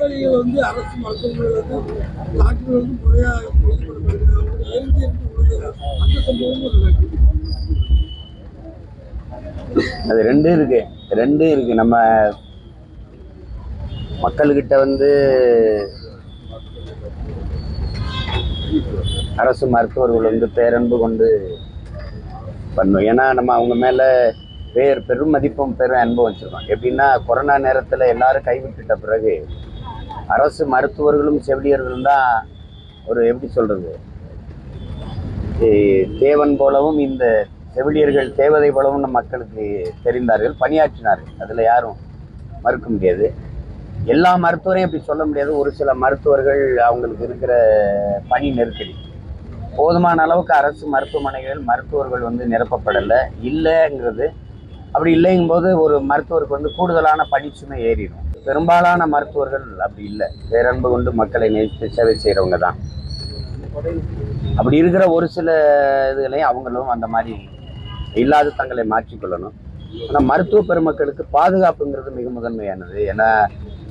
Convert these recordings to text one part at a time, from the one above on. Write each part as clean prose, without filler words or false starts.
மக்களிகள் வந்து அரசு மருத்துவமனையில் வந்து டாக்டர்கள் வந்து முறையாக எழுதி அந்த சம்பவமும் நடக்குது. அது ரெண்டும் இருக்கு. நம்ம மக்கள்கிட்ட வந்து அரசு மருத்துவர்கள் வந்து பேரன்பு கொண்டு பண்ணும். ஏன்னா நம்ம அவங்க மேல பெரும் மதிப்பும் பெரும் அன்பும் வச்சிருக்கோம். எப்படின்னா கொரோனா நேரத்தில் எல்லாரும் கைவிட்டுட்ட பிறகு அரசு மருத்துவர்களும் செவிலியர்களும் தான் ஒரு எப்படி சொல்றது தேவன் போலவும் இந்த செவிலியர்கள் தேவதை போலவும் நம் மக்களுக்கு தெரிந்தார்கள், பணியாற்றினார்கள். அதில் யாரும் மறுக்க முடியாது. எல்லா மருத்துவரையும் அப்படி சொல்ல முடியாது. ஒரு சில மருத்துவர்கள் அவங்களுக்கு இருக்கிற பணி நெருக்கடி, போதுமான அளவுக்கு அரசு மருத்துவமனைகளில் மருத்துவர்கள் வந்து நிரப்பப்படலை இல்லைங்கிறது. அப்படி இல்லைங்கும் போது ஒரு மருத்துவருக்கு வந்து கூடுதலான பணிச்சுமை ஏறிடும். பெரும்பாலான மருத்துவர்கள் அப்படி இல்லை, பேரன்பு கொண்டு மக்களை நேசித்து சேவை செய்கிறவங்க தான். அப்படி இருக்கிற ஒரு சில இதுகளையும் அவங்களும் அந்த மாதிரி இல்லாத தங்களை மாற்றிக்கொள்ளணும். ஆனால் மருத்துவ பெருமக்களுக்கு பாதுகாப்புங்கிறது மிக முதன்மையானது. ஏன்னா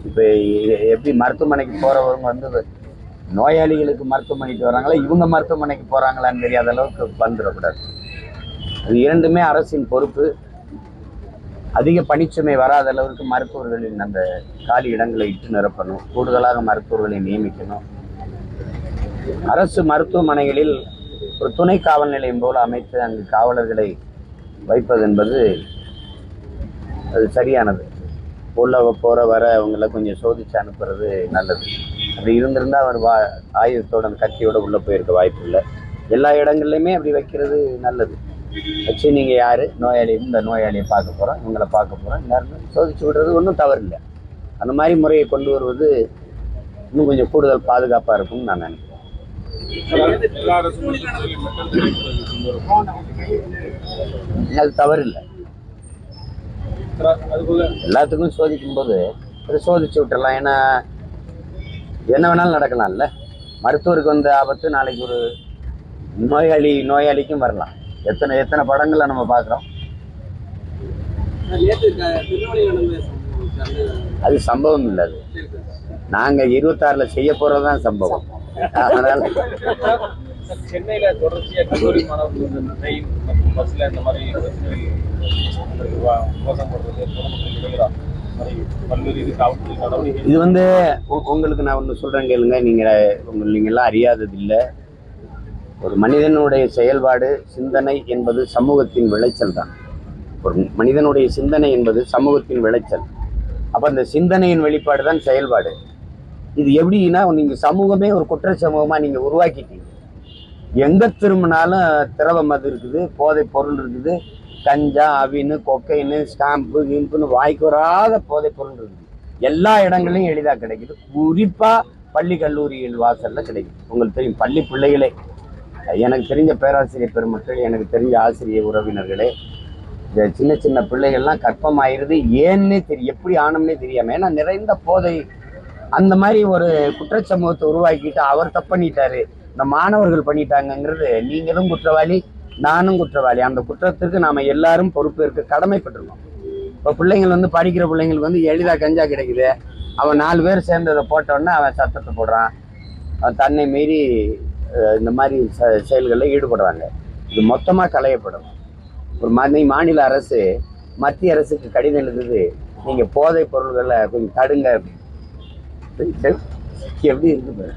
இப்போ எப்படி மருத்துவமனைக்கு போகிறவங்க வந்து நோயாளிகளுக்கு மருத்துவமனைக்கு வராங்களா, இவங்க மருத்துவமனைக்கு போகிறாங்களான்னு தெரியாத அளவுக்கு வந்துடக்கூடாது. அது இரண்டுமே அரசின் பொறுப்பு. அதிக பணிச்சுமை வராத அளவுக்கு மருத்துவர்களின் அந்த காலி இடங்களை இட்டு நிரப்பணும், கூடுதலாக மருத்துவர்களை நியமிக்கணும். அரசு மருத்துவமனைகளில் ஒரு துணை காவல் நிலையம் போல அமைத்து அங்கு காவலர்களை வைப்பது என்பது அது சரியானது. உள்ள போகிற வர அவங்கள கொஞ்சம் சோதிச்சு அனுப்புறது நல்லது. அப்படி இருந்திருந்தால் அவர் ஆயுதத்தோட அந்த கத்தியோட உள்ளே போயிருக்க வாய்ப்பு இல்லை. எல்லா இடங்கள்லையுமே அப்படி வைக்கிறது நல்லது. வச்சு நீங்கள் யார் நோயாளி, இந்த நோயாளியை பார்க்க போகிறோம், இவங்களை பார்க்க போகிறோம், எல்லாருமே சோதிச்சு விடுறது ஒன்றும் தவறு இல்லை. அந்த மாதிரி முறையை கொண்டு வருவது இன்னும் கொஞ்சம் கூடுதல் பாதுகாப்பாக இருக்கும்னு நான் நினைக்கிறேன். அது தவறு இல்லை. எல்லாத்துக்கும் சோதிக்கும் போது அதை சோதிச்சு விட்டுடலாம். ஏன்னா என்ன வேணாலும் நடக்கலாம்ல. மருத்துவருக்கு வந்த ஆபத்து நாளைக்கு ஒரு நோயாளிக்கும் வரலாம். எத்தனை படங்களை நம்ம பார்க்குறோம். அது சம்பவம் இல்லை. அது நாங்கள் 26 செய்ய போகிறதான் சம்பவம். அதனால சென்னையில தொடர்ச்சியா கல்லூரி மாணவர்கள் ட்ரெயின் மற்றும் பஸ்ல இந்த மாதிரி இது வந்து உங்களுக்கு நான் ஒன்று சொல்றேன் கேளுங்க. நீங்களாம் அறியாதது இல்லை. ஒரு மனிதனுடைய செயல்பாடு, சிந்தனை என்பது சமூகத்தின் விளைச்சல் தான். ஒரு மனிதனுடைய சிந்தனை என்பது சமூகத்தின் விளைச்சல். அப்போ அந்த சிந்தனையின் வெளிப்பாடு தான் செயல்பாடு. இது எப்படின்னா நீங்கள் சமூகமே ஒரு குற்ற சமூகமாக நீங்கள் உருவாக்கிட்டீங்க. எங்கே திரும்பினாலும் திரவ மது இருக்குது, போதை பொருள் இருக்குது, கஞ்சா, அவின்னு, கொக்கைன்னு, ஸ்டாம்பு, கிம்புன்னு வாய்க்கு வராத போதை பொருள் இருக்குது. எல்லா இடங்களையும் எளிதாக கிடைக்குது. குறிப்பாக பள்ளி கல்லூரிகள் வாசலில் கிடைக்குது. உங்களுக்கு தெரியும், பள்ளி பிள்ளைகளே, எனக்கு தெரிஞ்ச பேராசிரியர் பெருமக்கள், எனக்கு தெரிஞ்ச ஆசிரியர் உறவினர்களே, இந்த சின்ன சின்ன பிள்ளைகள்லாம் கற்பமாயிருது. ஏன்னே தெரியும், எப்படி ஆனோம்னே தெரியாமல். ஏன்னா நிறைந்த போதை. அந்த மாதிரி ஒரு குற்றச்சமூகத்தை உருவாக்கிட்டு அவர் தப்பு பண்ணிட்டாரு, இந்த மாணவர்கள் பண்ணிட்டாங்கங்கிறது நீங்களும் குற்றவாளி, நானும் குற்றவாளி. அந்த குற்றத்துக்கு நாம் எல்லாரும் பொறுப்பு இருக்க கடமைப்பட்டிருக்கோம். இப்போ பிள்ளைங்கள் வந்து படிக்கிற பிள்ளைங்களுக்கு வந்து எளிதாக கஞ்சா கிடைக்குது. அவன் 4 பேர் சேர்ந்ததை போட்டோன்னே அவன் சத்தத்தை போடுறான், அவன் தன்னை மீறி இந்த மாதிரி செயல்களில் ஈடுபடுறாங்க. இது மொத்தமாக களையப்படும். ஒரு மாநில அரசு மத்திய அரசுக்கு கடிதம் எழுதுது, நீங்கள் போதை பொருள்களை கொஞ்சம் தடுங்க. எப்படி இருக்குது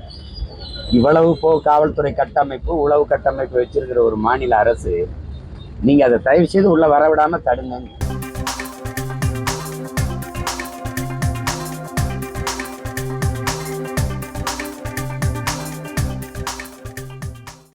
இவ்வளவு காவல்துறை கட்டமைப்பு, உளவு கட்டமைப்பு வச்சிருக்கிற ஒரு மாநில அரசு, நீங்கள் அதை தயவு செய்து உள்ள வரவிடாமல் தடுங்க.